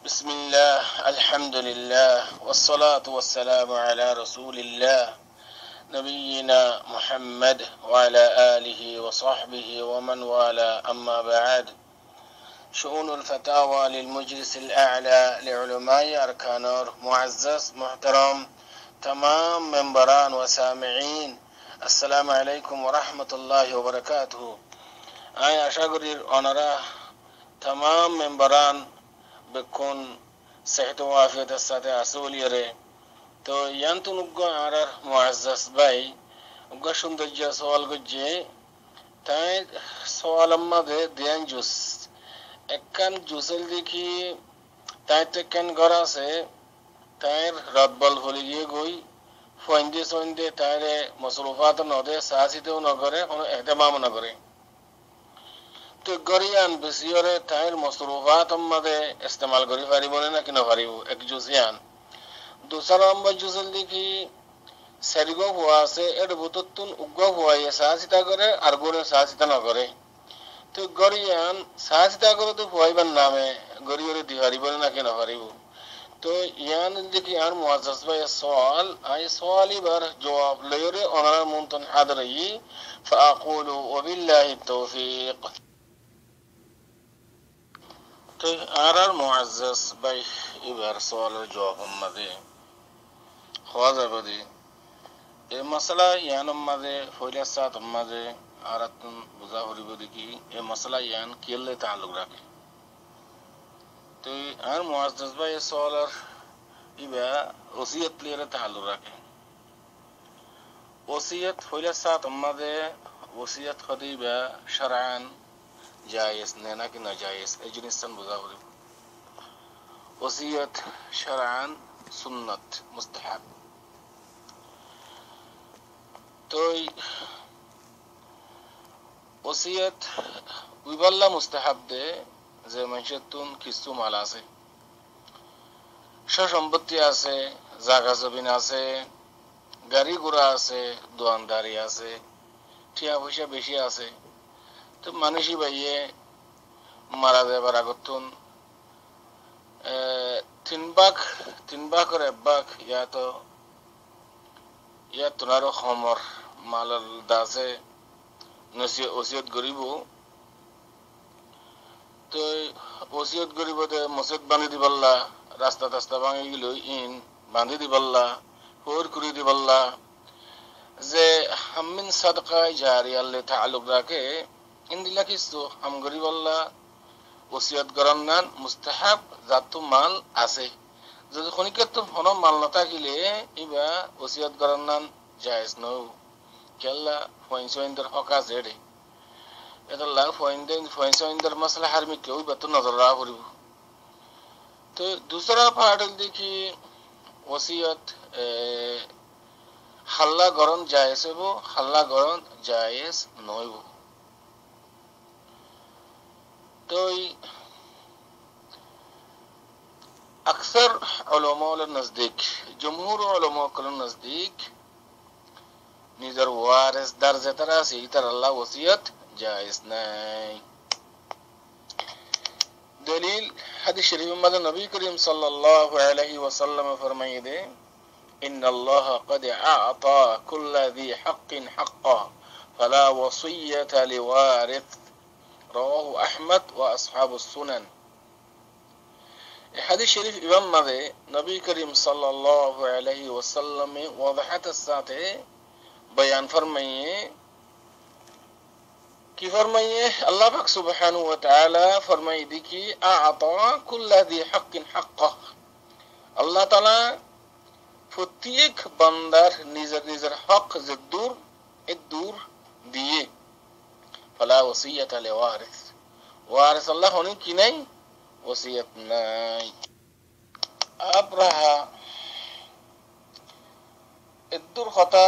بسم الله الحمد لله والصلاة والسلام على رسول الله نبينا محمد وعلى آله وصحبه ومن والاه أما بعد شؤون الفتاوى للمجلس الأعلى لعلماء أركانور معزز محترم تمام منبران وسامعين السلام عليكم ورحمة الله وبركاته أنا أشكر أنرى تمام منبران بكون صحة وعافية الساتة أسوليره তো ইয়ান্তন উগ্গ আরার মুআজ্জাজ ভাই উগ্গ সৌন্দর্য সওয়াল গজ্জে তাই সওয়াল আম্মাদে দিয়ান জুস একখান জুসেল দেখি তাই তেকান ঘর আছে তাইর রদবল হলি গিয়ে গই ফইন্দে সইন্দে তাইরে মসরুফাত নদে সাহসিতেও নগরে কোনো এহতেমাম নগরে তো গরিয়ান বেশিরে তাইর মসরুফাত আম্মাদে ইস্তেমাল করি পারিব না কি নপারিব এক জুসিয়ান दूसरा नंबर जुसल देखी सरिगो हुआ से एड बुतुन उग्गो हुआ ये सासिता करे अर्गोने सासिता न करे तो गरियान सासिता करे तो हुआ बन नामे गरियोरे दिवारी बने ना के न हरिबो तो यान देखी यान मुआज्जज भाई सवाल आई सवाली बार जवाब लेरे ओनर मुंतन हादरई फाकुलु वबिल्लाहि तौफीक तो आरर मुआज्जज भाई इबार सवाल जवाब मदे خواجه بدی এই মশলা ইয়ানম মাঝে ফইলা সাত মাঝে আরাতুন বুঝাহরি বদি কি এই মশলা ইয়ান কেলে তাল্লুক রাখে তো আর মুআজ্জাজ ভাই সওয়ালার ইবা ওসিয়ত লিয়ে তাল্লুক রাখে ওসিয়ত ফইলা সাত মাঝে ওসিয়ত খদিবা শরআন জায়েজ না কি না জায়েজ এই জিনিসটা বুঝাহরি ওসিয়ত শরআন সুন্নাত মুস্তাহাব তো ওসিয়ত উইবাল্লা মুস্তাহাব দে যে মানুষের কিছু মাল আছে সম্পত্তি আছে জায়গা জমিন আছে গাড়ি ঘোড়া আছে দোয়ানদারি আছে টিয়া পয়সা বেশি আছে তো মানুষই ভাইয়ে মারা যাবার আগতুন তিন ভাগ করে এক ভাগ ইয়া তোনারও সমর মালার দাসে ওসিয়ত গরিব তো ওসিয়ত গরিব মসজিদ বান্ধি দিবাল্লা রাস্তা টাস্তা ভাঙি গেল ইন বান্ধি দিবাল্লা হোর করে দিবাল্লা যে হামিন সাদকায় জারিয়াল্লে তাআল্লুক রাখে ইন্দিলা কিছু হাম গরিবাল্লা ওসিয়ত করার নান মুস্তাহাব জাতু মাল আছে যদি খনিকত হন মাল না থাকিলে ইবা ওসিয়ত করার নান জায়েজ নও কেল্লা ফয়সইন্দার হকা জেডে এটা লাগ ফয়সইন্দার মাসলা হারমি কেউ বাত নজর রাখা করিব তো दूसरा পার্ট দেখি ওসিয়ত হাল্লা গরন জায়েজ হইব হাল্লা গরন জায়েজ নইব तो अक्सर उलमा के नजदीक जमहूर उलमा के नजदीक निजर वारिस दर्जे तरह से तरह अल्लाह वसीयत जायज नहीं दलील हदीस शरीफ में नबी करीम सल्लल्लाहु अलैहि वसल्लम फरमाए दे इन अल्लाह قد اعطى كل ذي حق حقه فلا وصية لوارث رواه أحمد وأصحاب السنن الحديث الشريف إمام ماذا نبي كريم صلى الله عليه وسلم وضحت الساعة بيان فرمائے کی فرمائے اللہ پاک سبحانہ وتعالی فرمائے دی کی أعطى كل ذي حق حقه اللہ تعالی প্রত্যেক বান্দার নিজের হক দূর দিয়ে فلا وصية لوارث وارث الله होने की नहीं वसीयत नहीं अब रहा इद्दुर खता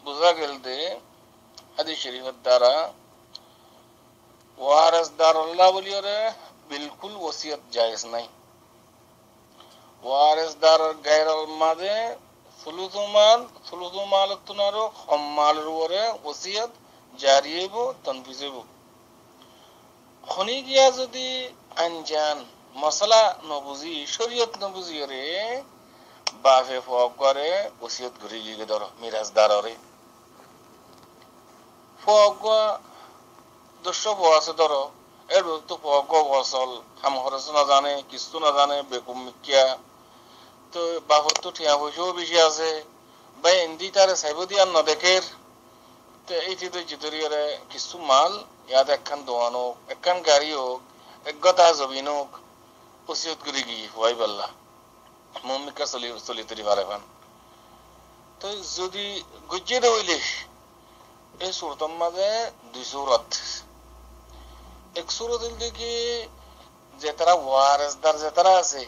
बुझा गेल दे हदीस शरीफ द्वारा वारिसदार अल्लाह बोलियो रे बिल्कुल वसीयत जायज नहीं वारिसदार गैर मादे सुलुसु माल तुनारो खम्माल रे वसीयत জারিয়েব তনফিজেব খনি গিয়া যদি আনজান মশলা নবুঝি শরীয়ত নবুঝি রে বাফে ফক করে ওসিয়ত ঘুরে গিয়ে ধরো মিরাজদারে ফক দস্য আছে ধরো এর তো ফক ফসল হাম খরচ না জানে কিছু না জানে বেকুম মিকিয়া তো বাবদ তো ঠিয়া পয়সাও বেশি আছে বা এন্দি তারে চাইব দিয়ার ন দেখের তো এইটি তো জিতরিয়ারে কিছু মাল ইয়াদ একখান দোয়ান হোক একখান গাড়ি হোক একগতা জমিন হোক ওসিয়ত করে গিয়ে হওয়াই পাল্লা মম্মিকা চলি তরি পারে পান তো যদি গুজিয়ে হইলে এই সুরতর মাঝে দুই সুরত এক সুরত দিকে যে তারা ওয়ারেসদার যে তারা আছে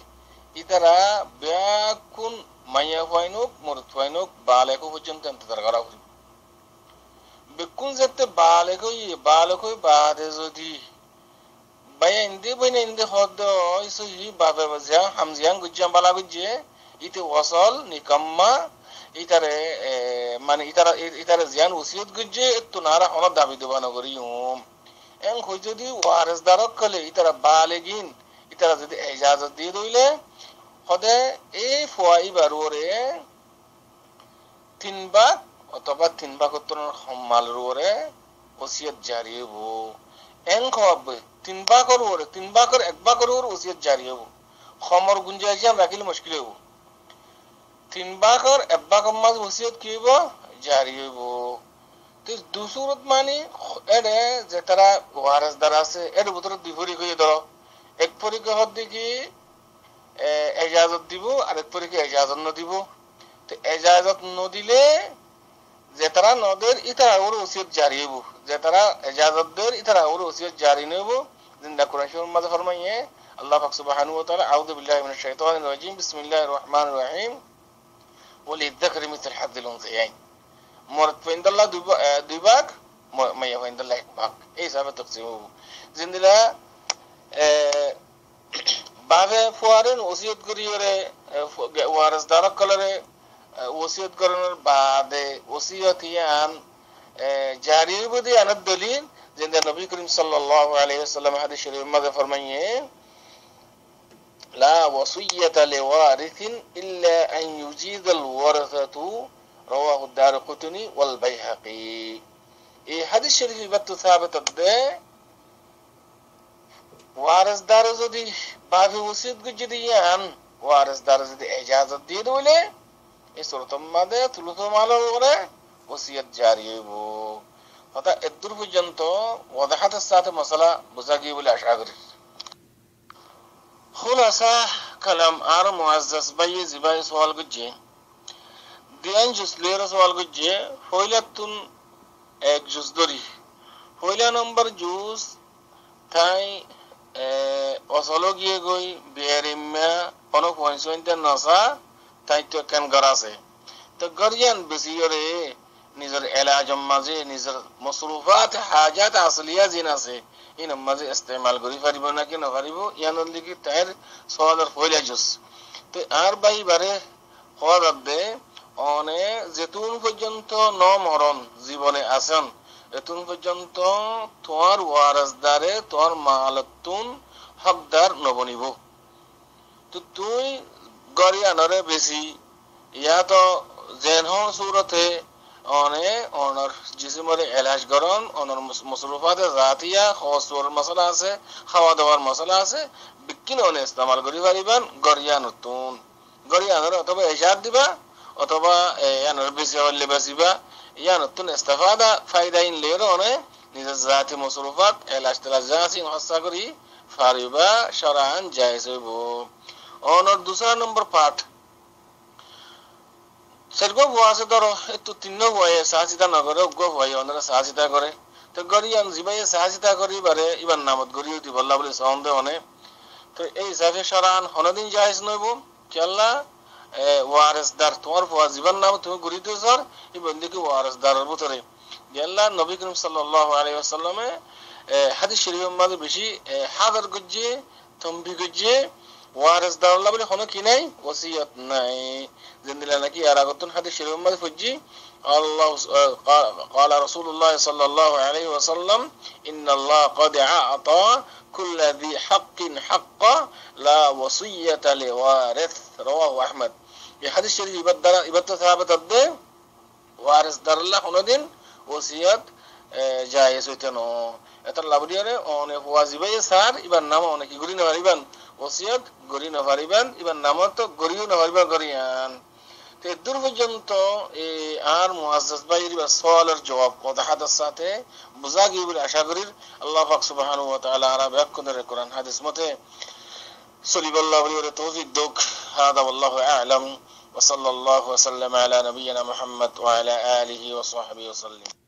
ইতারা ব্যাকুন মাইয়া ফাইনুক মরুত ফাইনুক বালেকো পর্যন্ত তারা করা করি বেকুন যেতে বালেকই বাদে যদি বাইয়া ইন্দে বইনা ইন্দে হদ ইসো হি বাবে বাজা হামজিয়ান গুজিয়ান বালা গুজিয়ে ইতে ওয়াসল নিকাম্মা ইতারে মানে ইতারে জিয়ান ওসিয়ত গুজিয়ে একটু নারা হন দাবি দেবা নগরি এং কই যদি ওয়ারেসদারক কলে ইতারা বালেগিন ইতারা যদি ইজাজত দিয়ে দইলে হদে এই ফোয়াই বারুরে 3 ভাগ অথবা 3 ভাগ উত্তরণ সম্মাল রুরে ওসিয়ত জারি হবো এং খওয়াবে 3 ভাগের ওরে 3 ভাগের 1 ভাগের ওরে ওসিয়ত জারি হবো খমর গুঞ্জাইশ রাখিলে মুশকিল হবো 3 ভাগের 1 ভাগের মাঝ ওসিয়ত কি হবো জারি হবো তো দুসুরত মানে এডে যে তারা ওয়ারেসদার আছে এর ভিতরে দুই ফরিক হয়ে ধরো এক ফরিকে হদ দেখি এজাজত দিব আর এক ফরিকে এজাজত ন দিব তো এজাজত ন দিলে যে তারা নদের ইতারা ওর ওসিয়ত জারি হবো যে তারা এজাজত দের ইতারা ওর ওসিয়ত জারি নেব জিন্দা কোরআন শরীফের মধ্যে ফরমাইয়ে আল্লাহ পাক সুবহানাহু ওয়া তাআলা আউযু বিল্লাহি মিনাশ শাইতানির রাজিম বিসমিল্লাহির রহমানির রহিম ওয়ালিযাকরি মিসল হাযিল উনসায়াইন মরদ ফাইন্দাল্লাহ দুই ভাগ মাইয়া ফাইন্দাল্লাহ 1 ভাগ এই হিসাবে তাকসীম হবো জিন্দিলা বাবে ফুয়ারেন ওসিয়ত করিরে ওয়ারিসদারক কলরে ওসিয়ত করানোর বাদে ওসিয়ত ইয়ান জারি হইবদি আনাদ দলিল যেটা নবী করিম সাল্লাল্লাহু আলাইহি ওয়াসাল্লাম হাদিস শরীফের মধ্যে ফরমাইয়ে লা ওয়াসিয়াতা লিওয়ারিসিন ইল্লা আন ইউজিদাল ওয়ারাসাতু রাওয়াহু দারকুতনি ওয়াল বাইহাকি এই হাদিস শরীফে বাত সাবিত দে ওয়ারিসদার যদি বাবে ওসিয়ত যদি ইয়ান ওয়ারিসদার যদি ইজাজত দিয়ে দিলে এই সুরতম মাদে তুলুতো মালো করে ওসিয়ত জারি হইব হতা এদুর পর্যন্ত ওয়াদাহাতের সাথে মশলা বুঝা গিয়ে বলে আশা করি খুলাসা কালাম আর মুআজ্জাজ ভাই জিবাই সওয়াল গুজে দিয়ান জুসলের সওয়াল গুজে হইলাতুন এক জুস দরি হইলা নম্বর জুস তাই অসলো গিয়ে গই বিয়ারিম্মা অনেক পয়েন্ট নসা তাই তো কেন গরাছে তো গরিয়ান বেশি রে নিজের এলাজ মাঝে নিজের মসরুফাত হাজাত আসলিয়া জিন আছে ইন মাঝে ইস্তেমাল করি পারিব না কি না পারিব ইয়ানোর লিখি তার সওয়ালের ফয়লা জুস তো আর বাই বারে হওয়া দে অনে যেতুন পর্যন্ত ন মরণ জীবনে আছেন এতুন পর্যন্ত তোমার ওয়ারিসদারে তোমার মালতুন হকদার নবনিব তো তুই গরিয়ানরে বেশি ইয়া তো জেনহন সুরতে অনে অনর জিসমরে এলাজ গরন অনর মসরুফাতে জাতিয়া খাওয়ার মশলা আছে খাওয়া দাওয়ার মশলা আছে বিকিন অনে ইস্তেমাল করি পারিবান গরিয়ানতুন গরিয়ানর অথবা ইজাদ দিবা অথবা ইয়ানর বেশি হলে বাসিবা ইয়ানতুন ইস্তেফাদা ফায়দা ইন লের অনে নিজের জাতি মসরুফাত এলাজ তেলাজ জাসিন হস্তা করি ফারিবা শরান জায়েজ হইব অনর দুসরা নম্বর পাঠ সেরকো ভুয়াছে ধরো একটু 3 ভুয়ায় সাহায্যতা নগরে উগ্র ভুয়াই ওনারা সাহায্যতা করে তো গরিয়ান জিবাই সাহায্যতা করি বারে ইবার নামত গরিও দি বল্লা বলে সন্দেহ অনে তো এই হিসাবে শরান হনদিন জায়েজ নইব কি আল্লাহ ওয়ারিসদার তোমার ভুয়া জীবন নাম তুমি গরি দিও স্যার এই বন্দিকে ওয়ারিসদারের ভিতরে আল্লাহ নবী করিম সাল্লাল্লাহু আলাইহি ওয়াসাল্লামে হাদিস শরীফের মধ্যে বেশি হাজার গজ্জে তম্বি গজ্জে ওয়ারিস দারুল্লাহ বলে কোনো কি নাই ওসিয়ত নাই জিন্দিলা নাকি আর আগতুন হাদিস শরীফের মধ্যে ফুজি আল্লাহ قال رسول الله صلى الله عليه وسلم ان الله قد اعطى كل ذي حق حقا لا وصيه لوارث رواه احمد এই হাদিস শরীফ ইবাদত সাহাবাত দে ওয়ারিস দারুল্লাহ কোনদিন ওসিয়ত জায়েজ হইতো না এটা লাভদিয়ারে অনেক ওয়াজিবে স্যার ইবার নাম অনেক গুরি না পারিবান ওসিয়ত গরি না পারিবান ইবার নাম তো গরিও না পারিবা গরিয়ান তে দূর পর্যন্ত এই আর মুআজ্জাজ ভাইয়ের বা সওয়ালের জবাব ওয়াদাহাতের সাথে বুঝা গিয়ে বলে আশা করি আল্লাহ পাক সুবহানাহু ওয়া তাআলা আর ব্যাখ্যানের কোরআন হাদিস মতে সলিবাল্লাহু আলাইহি তৌফিক দুক হাদা ওয়াল্লাহু আ'লাম ওয়া সাল্লাল্লাহু ওয়া সাল্লামা আলা নাবিয়িনা মুহাম্মদ ওয়া আলা আলিহি ওয়া সাহবিহি ওয়া সাল্লাম